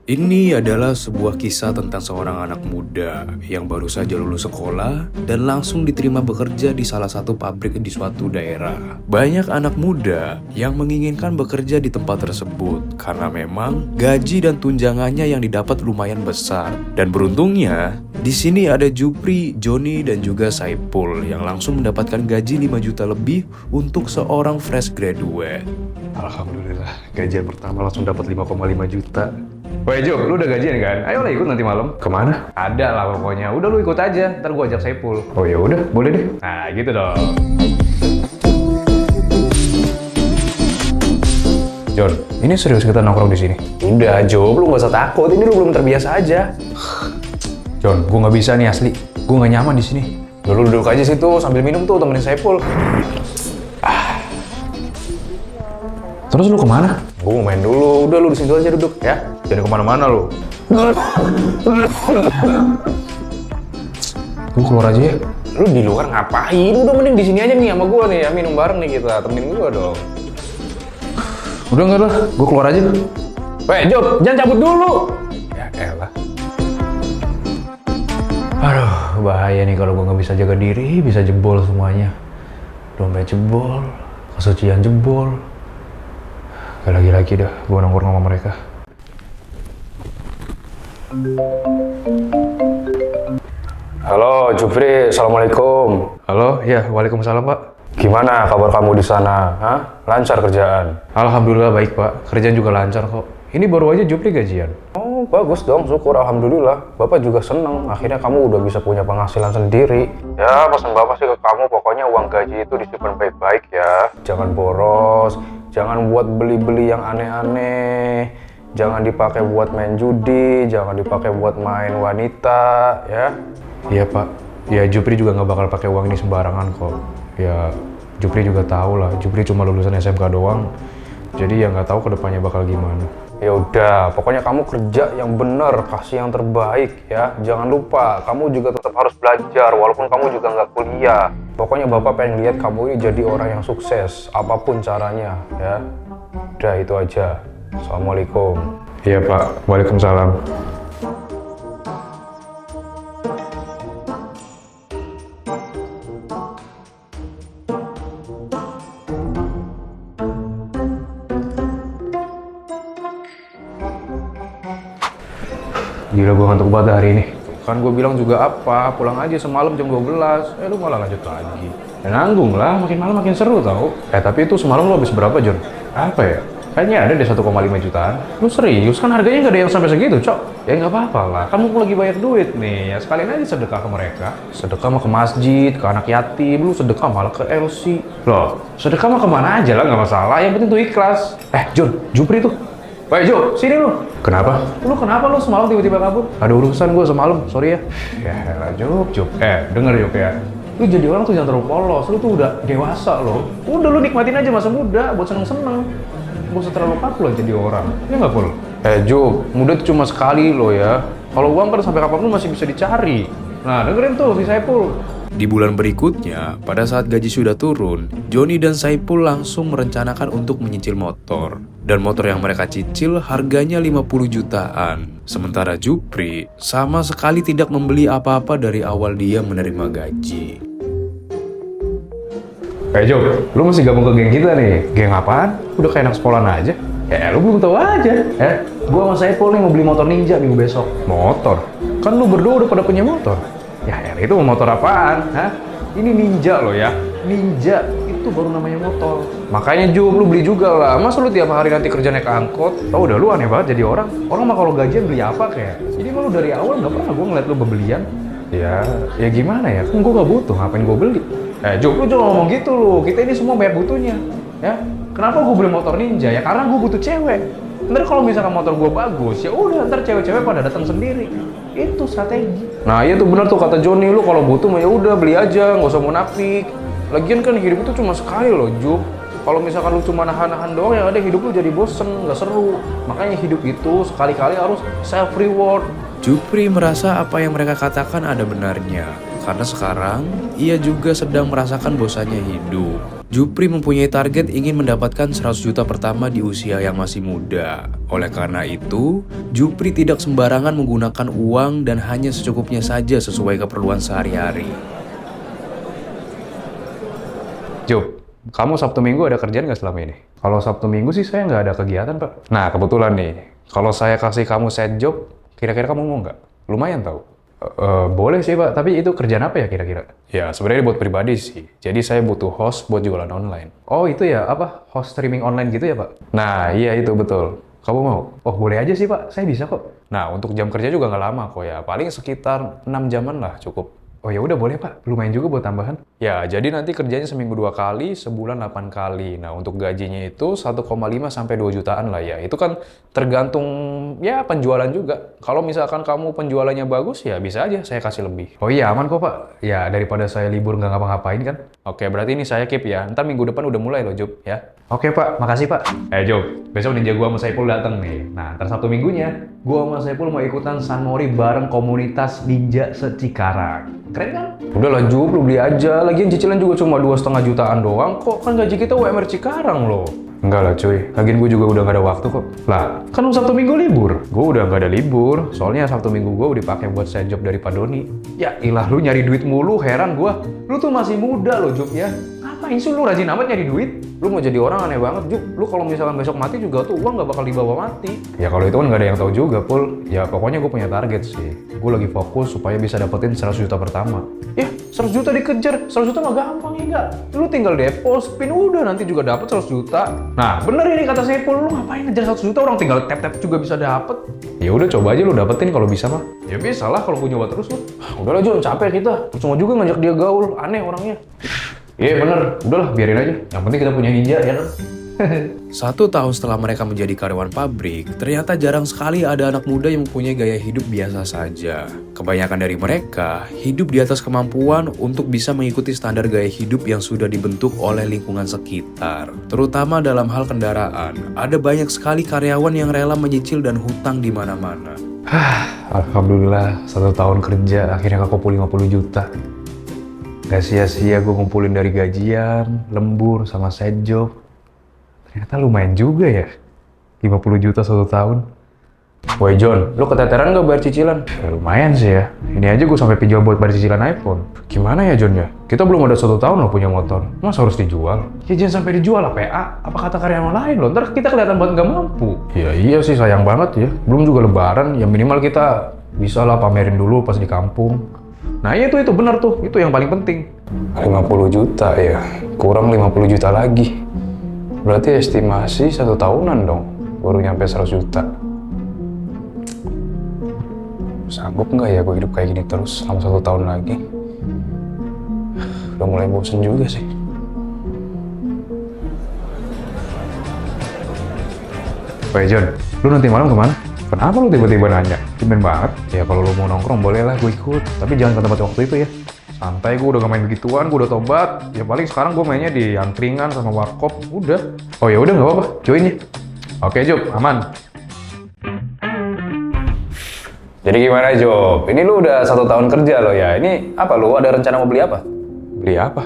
Ini adalah sebuah kisah tentang seorang anak muda yang baru saja lulus sekolah dan langsung diterima bekerja di salah satu pabrik di suatu daerah. Banyak anak muda yang menginginkan bekerja di tempat tersebut karena memang gaji dan tunjangannya yang didapat lumayan besar. Dan beruntungnya, di sini ada Jupri, Joni, dan juga Saipul yang langsung mendapatkan gaji 5 juta lebih untuk seorang fresh graduate. Alhamdulillah, gajian pertama langsung dapat 5,5 juta. Woi Jo, lu udah gajian kan? Ayo lah ikut nanti malam. Kemana? Ada lah pokoknya. Udah lu ikut aja, ntar gua ajak Saipul. Oh ya udah, boleh deh. Nah gitu dong. Jon, ini serius kita nongkrong di sini? Udah Jo, lu gak usah takut. Ini lu belum terbiasa aja. Jon, gua nggak bisa nih asli. Gua nggak nyaman di sini. Lu duduk aja situ sambil minum tuh temenin Saipul. Terus lu kemana? Gue mau main dulu. Udah lu di situ aja duduk ya. Jangan kemana-mana lu. Gue keluar aja ya. Lu di luar ngapain? Udah mending di sini aja nih sama gue nih ya. Minum bareng nih kita. Temenin gue dong. Udah enggak lah. Gue keluar aja. Weh Job, jangan cabut dulu. Ya elah. Aduh, bahaya nih kalau gue nggak bisa jaga diri. Bisa jebol semuanya. Dompet jebol. Kesucian jebol. Gak lagi-lagi dah, gue nongkrong sama mereka. Halo, Jupri, Assalamualaikum. Halo, ya, Waalaikumsalam, Pak. Gimana kabar kamu di sana? Hah? Lancar kerjaan? Alhamdulillah baik, Pak. Kerjaan juga lancar kok. Ini baru aja Jupri gajian. Oh, bagus dong, syukur. Alhamdulillah. Bapak juga seneng. Akhirnya kamu udah bisa punya penghasilan sendiri. Ya, pesan Bapak sih ke kamu, pokoknya uang gaji itu disimpan baik-baik ya. Jangan boros. Jangan buat beli-beli yang aneh-aneh, jangan dipakai buat main judi, jangan dipakai buat main wanita, ya. Iya Pak, ya Jupri juga nggak bakal pakai uang ini sembarangan kok. Ya Jupri juga tahu lah, Jupri cuma lulusan SMK doang, jadi ya nggak tahu kedepannya bakal gimana. Ya udah, pokoknya kamu kerja yang bener, kasih yang terbaik ya. Jangan lupa, kamu juga tetap harus belajar walaupun kamu juga nggak kuliah. Pokoknya Bapak pengen lihat kamu ini jadi orang yang sukses, apapun caranya ya. Udah itu aja. Assalamualaikum. Iya Pak, Waalaikumsalam. Gila gue ngantuk banget hari ini. Kan gue bilang juga apa, pulang aja semalam jam 12. Lu malah lanjut lagi. Ya nanggung lah, makin malam makin seru tau. Tapi itu semalam lu habis berapa Jon? Apa ya? Kayaknya ada deh 1,5 jutaan. Lu serius? Kan harganya nggak ada yang sampai segitu, Cok. Ya nggak apa-apa lah, kan mumpung lagi banyak duit nih. Ya sekalian aja sedekah ke mereka. Sedekah mah ke masjid, ke anak yatim. Lu sedekah malah ke LC. Loh, sedekah mah kemana aja lah, nggak masalah. Yang penting tuh ikhlas. Jon, Jupri tuh. Woi Jo, sini lu. Kenapa? Lu kenapa lu semalam tiba-tiba kabur? Ada urusan gue semalam, sorry ya. Ya elah Job. Denger Job ya. Lu jadi orang tuh jangan terlalu polos, lu tuh udah dewasa loh. Udah lu nikmatin aja masa muda buat seneng-seneng. Gak usah terlalu kaku lah jadi orang. Ya nggak Pul? Job, muda tuh cuma sekali loh ya. Kalau uang kan sampai kapanpun masih bisa dicari. Nah dengerin tuh si Saipul. Di bulan berikutnya, pada saat gaji sudah turun, Joni dan Saipul langsung merencanakan untuk menyicil motor. Dan motor yang mereka cicil harganya 50 jutaan. Sementara Jupri sama sekali tidak membeli apa-apa dari awal dia menerima gaji. Jo, lu masih gabung ke geng kita nih. Geng apaan? Udah kayak anak sekolahan aja. Lu belum tahu aja. Gua sama Saipul nih mau beli motor Ninja minggu besok. Motor? Kan lu berdua udah pada punya motor. Ya itu motor apaan? Hah? Ini Ninja loh ya. Ninja itu baru namanya motor. Makanya lu beli juga lah. Masa lu tiap hari nanti kerja naik angkot? Udah lu aneh banget jadi orang. Orang mah kalau gajian beli apa kayak? Jadi lu dari awal nggak pernah gue ngeliat lu bebelian. Ya gimana ya? Kan gue nggak butuh. Ngapain gue beli? Lu jangan ngomong gitu lu. Kita ini semua banyak butuhnya. Ya. Kenapa gue beli motor Ninja? Ya karena gue butuh cewek. Ntar kalau misalkan motor gue bagus, ya udah ntar cewek-cewek pada datang sendiri. Itu strategi. Nah iya tuh benar tuh kata Joni, lu kalau butuh ya udah beli aja, nggak usah munafik. Lagian kan hidup itu cuma sekali loh, Jup. Kalau misalkan lu cuma nahan-nahan doang, yang ada hidup lu jadi bosen, nggak seru. Makanya hidup itu sekali-kali harus self reward. Jupri merasa apa yang mereka katakan ada benarnya. karena sekarang ia juga sedang merasakan bosannya hidup. Jupri mempunyai target ingin mendapatkan 100 juta pertama di usia yang masih muda. Oleh karena itu, Jupri tidak sembarangan menggunakan uang dan hanya secukupnya saja sesuai keperluan sehari-hari. Jup, kamu Sabtu Minggu ada kerjaan nggak selama ini? Kalau Sabtu Minggu sih saya nggak ada kegiatan, Pak. Nah, kebetulan nih, kalau saya kasih kamu side job, kira-kira kamu mau nggak? Lumayan tau. Boleh sih, Pak, tapi itu kerjaan apa ya kira-kira? Ya, sebenarnya buat pribadi sih. Jadi saya butuh host buat jualan online. Oh, itu ya, apa? Host streaming online gitu ya, Pak? Nah, iya itu betul. Kamu mau? Oh, boleh aja sih, Pak. Saya bisa kok. Nah, untuk jam kerja juga nggak lama kok ya. Paling sekitar 6 jaman lah cukup. Oh ya udah boleh Pak, lumayan juga buat tambahan. Ya, jadi nanti kerjanya seminggu 2 kali, sebulan 8 kali. Nah, untuk gajinya itu 1,5 sampai 2 jutaan lah ya. Itu kan tergantung ya penjualan juga. Kalau misalkan kamu penjualannya bagus ya bisa aja saya kasih lebih. Oh iya aman kok Pak. Ya daripada saya libur nggak ngapa-ngapain kan. Oke, berarti ini saya keep ya. Ntar minggu depan udah mulai loh Job ya. Oke Pak, makasih Pak. Job, besok ninja gua sama Saiful datang nih. Nah, ntar Sabtu Minggunya gua sama Saiful mau ikutan San Mori bareng komunitas ninja se-Cikarang. Keren kan? Udah lah Jup, lu beli aja. Lagian cicilan juga cuma 2,5 jutaan doang kok. Kan gaji kita UMR Cikarang loh. Enggak lah cuy, lagian gue juga udah gak ada waktu kok. Lah, kan Sabtu Minggu libur. Gue udah gak ada libur, soalnya Sabtu Minggu gue udah dipakai buat side job dari Pak Doni. Ya ilah, lu nyari duit mulu, heran gue. Lu tuh masih muda loh Jup ya. Ngapain sih lu rajin amat nyari duit? Lu mau jadi orang aneh banget Jup. Lu kalau misalkan besok mati juga tuh uang gak bakal dibawa mati. Ya kalau itu kan gak ada yang tahu juga Pul. Ya pokoknya gue punya target sih. Gue lagi fokus supaya bisa dapetin 100 juta pertama. Ya 100 juta dikejar, 100 juta mah gampang ya enggak? Lu tinggal deposit, pin udah nanti juga dapet 100 juta. Nah bener ini kata Saiful, lu ngapain ngejar 100 juta orang tinggal tap-tap juga bisa dapet. Ya udah coba aja lu dapetin kalau bisa mah. Ya bisa lah kalau gue nyoba terus lu. Udahlah Jun, capek kita. Cuma juga ngajak dia gaul, aneh orangnya. Iya bener, udahlah biarin aja. Yang penting kita punya ninja ya kan? 1 tahun setelah mereka menjadi karyawan pabrik, ternyata jarang sekali ada anak muda yang mempunyai gaya hidup biasa saja. Kebanyakan dari mereka hidup di atas kemampuan untuk bisa mengikuti standar gaya hidup yang sudah dibentuk oleh lingkungan sekitar. Terutama dalam hal kendaraan, ada banyak sekali karyawan yang rela menyicil dan hutang di mana-mana. Alhamdulillah, 1 tahun kerja akhirnya kekumpul 50 juta. Gak sia-sia gue ngumpulin dari gajian, lembur, sama side job. Ternyata lumayan juga ya, 50 juta 1 tahun. Woi John, lu keteteran gak bayar cicilan? Ya, lumayan sih ya, ini aja gue sampai pinjam buat bayar cicilan iPhone. Gimana ya John ya? Kita belum ada 1 tahun loh punya motor, masa harus dijual? Ya jangan sampai dijual lah PA, apa kata karyawan lain loh, ntar kita kelihatan banget gak mampu. Ya iya sih sayang banget ya, belum juga lebaran, ya minimal kita bisa lah pamerin dulu pas di kampung. Nah itu benar tuh, itu yang paling penting. 50 juta ya, kurang 50 juta lagi. Berarti estimasi 1 tahunan dong, baru nyampe 100 juta. Sanggup nggak ya gue hidup kayak gini terus selama 1 tahun lagi? Udah mulai bosen juga sih. Woi John, lu nanti malam kemana? Kenapa lu tiba-tiba nanya? Tumben banget. Ya kalau lu mau nongkrong boleh lah gue ikut, tapi jangan ke tempat waktu itu ya. Santai, gue udah gak main begituan, gue udah tobat. Ya paling sekarang gue mainnya di angkringan sama warkop, udah. Oh ya udah nggak apa-apa, join ya. Oke Job, aman. Jadi gimana Job? Ini lu udah 1 tahun kerja lo ya. Ini apa lu? Ada rencana mau beli apa? Beli apa?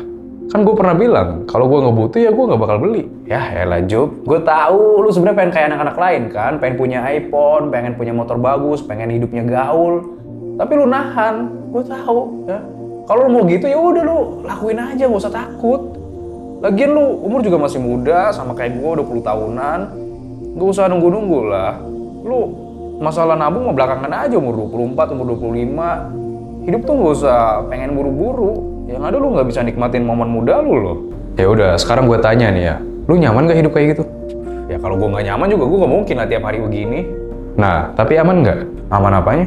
Kan gue pernah bilang, kalau gue nggak butuh ya gue nggak bakal beli. Ya elah Job, gue tahu lu sebenarnya pengen kayak anak-anak lain kan, pengen punya iPhone, pengen punya motor bagus, pengen hidupnya gaul. Tapi lu nahan, gue tahu ya. Kalau lu mau gitu ya udah lu lakuin aja, gak usah takut. Lagian lu umur juga masih muda, sama kayak gue 20 tahunan. Gak usah nunggu-nunggu lah. Lu masalah nabung mah belakangan aja, umur 24, umur 25. Hidup tuh gak usah pengen buru-buru. Yang ada lu gak bisa nikmatin momen muda lu loh. Ya udah, sekarang gue tanya nih ya. Lu nyaman gak hidup kayak gitu? Ya kalau gue gak nyaman juga, gue gak mungkin lah tiap hari begini. Nah, tapi aman gak? Aman apanya?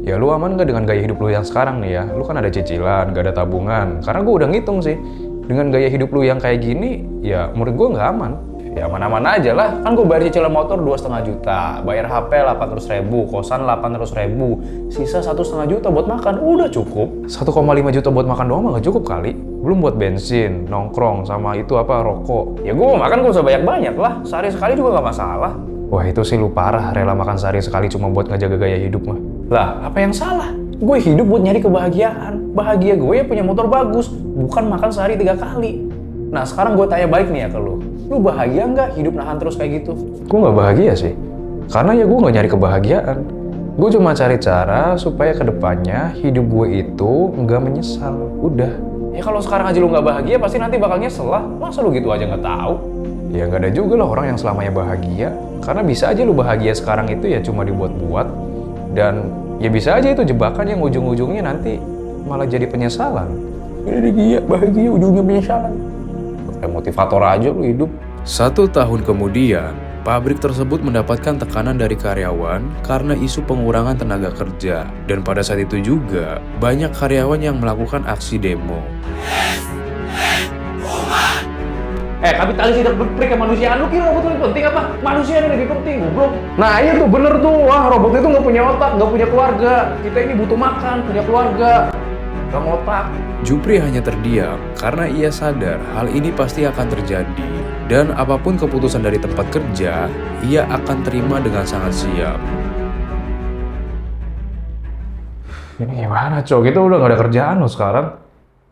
Ya lu aman gak dengan gaya hidup lu yang sekarang nih ya? Lu kan ada cicilan, gak ada tabungan. Karena gue udah ngitung sih, dengan gaya hidup lu yang kayak gini, ya menurut gue gak aman. Ya aman-aman aja lah, kan gue bayar cicilan motor 2,5 juta, bayar HP 800 ribu, kosan 800 ribu, sisa 1,5 juta buat makan, udah cukup. 1,5 juta buat makan doang mah gak cukup kali. Belum buat bensin, nongkrong, sama itu apa, rokok. Ya gue makan gak usah banyak-banyak lah, sehari sekali juga gak masalah. Wah itu sih lu parah, rela makan sehari sekali cuma buat ngejaga gaya hidup mah. Lah, apa yang salah? Gue hidup buat nyari kebahagiaan. Bahagia gue ya punya motor bagus, bukan makan sehari 3 kali. Nah sekarang gue tanya balik nih ya ke lu bahagia nggak hidup nahan terus kayak gitu? Gue nggak bahagia sih, karena ya gue nggak nyari kebahagiaan. Gue cuma cari cara supaya kedepannya hidup gue itu nggak menyesal. Udah. Ya kalau sekarang aja lu nggak bahagia, pasti nanti bakal nyesel lah. Masa lu gitu aja nggak tahu? Ya nggak ada juga lah orang yang selamanya bahagia. Karena bisa aja lu bahagia sekarang itu ya cuma dibuat-buat. Dan ya bisa aja itu jebakan yang ujung-ujungnya nanti malah jadi penyesalan. Ini dia bahagia ujungnya penyesalan. Kayak motivator aja lu hidup. 1 tahun kemudian, pabrik tersebut mendapatkan tekanan dari karyawan karena isu pengurangan tenaga kerja. Dan pada saat itu juga, banyak karyawan yang melakukan aksi demo. Kapitalis tidak berpikir kemanusiaan. Lu kira robot lebih penting apa? Manusia ini lebih penting, goblok. Nah iya tuh bener tuh. Wah robot itu nggak punya otak, nggak punya keluarga. Kita ini butuh makan, punya keluarga. Gak otak. Jupri hanya terdiam karena ia sadar hal ini pasti akan terjadi. Dan apapun keputusan dari tempat kerja, ia akan terima dengan sangat siap. Ini gimana cok? Kita udah gak ada kerjaan loh sekarang.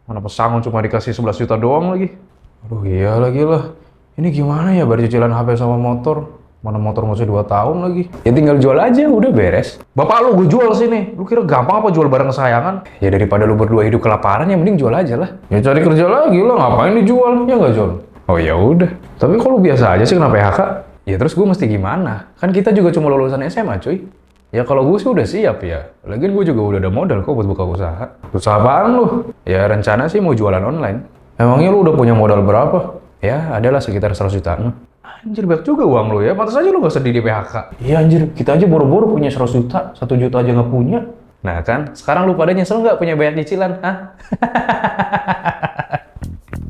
Mana pesangon cuma dikasih 11 juta doang lagi. Aduh iya lagi lah. Ini gimana ya bayar cicilan HP sama motor? Mana motor masih 2 tahun lagi. Ya tinggal jual aja, udah beres. Bapak lu gue jual sini. Lu kira gampang apa jual barang kesayangan? Ya daripada lu berdua hidup kelaparan ya mending jual aja lah. Ya cari kerja lagi lah, ngapain dijual? Ya nggak jual. Oh ya udah. Tapi kalau biasa aja sih kena PHK. Ya terus gue mesti gimana? Kan kita juga cuma lulusan SMA cuy. Ya kalau gue sih udah siap ya. Lagian gue juga udah ada modal kok buat buka usaha. Usaha apaan lu? Ya rencana sih mau jualan online. Emangnya lu udah punya modal berapa? Ya adalah sekitar 100 jutaan. Anjir banyak juga uang lu ya, pantas aja lu gak sedih di PHK. Iya anjir, kita aja boro-boro punya 100 juta, 1 juta aja gak punya. Nah kan, sekarang lu pada nyesel gak punya banyak cicilan, hah?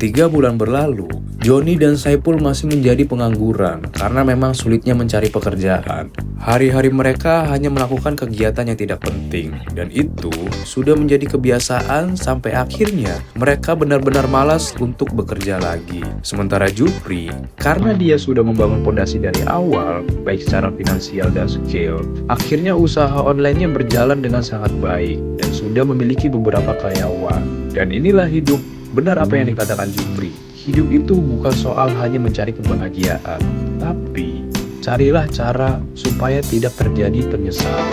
3 bulan berlalu, Joni dan Saipul masih menjadi pengangguran karena memang sulitnya mencari pekerjaan. Hari-hari mereka hanya melakukan kegiatan yang tidak penting, dan itu sudah menjadi kebiasaan sampai akhirnya mereka benar-benar malas untuk bekerja lagi. Sementara Jupri, karena dia sudah membangun fondasi dari awal, baik secara finansial dan skill, akhirnya usaha online-nya berjalan dengan sangat baik dan sudah memiliki beberapa karyawan. Dan inilah hidup. Benar apa yang dikatakan Jupri, hidup itu bukan soal hanya mencari kebahagiaan, tapi carilah cara supaya tidak terjadi penyesalan.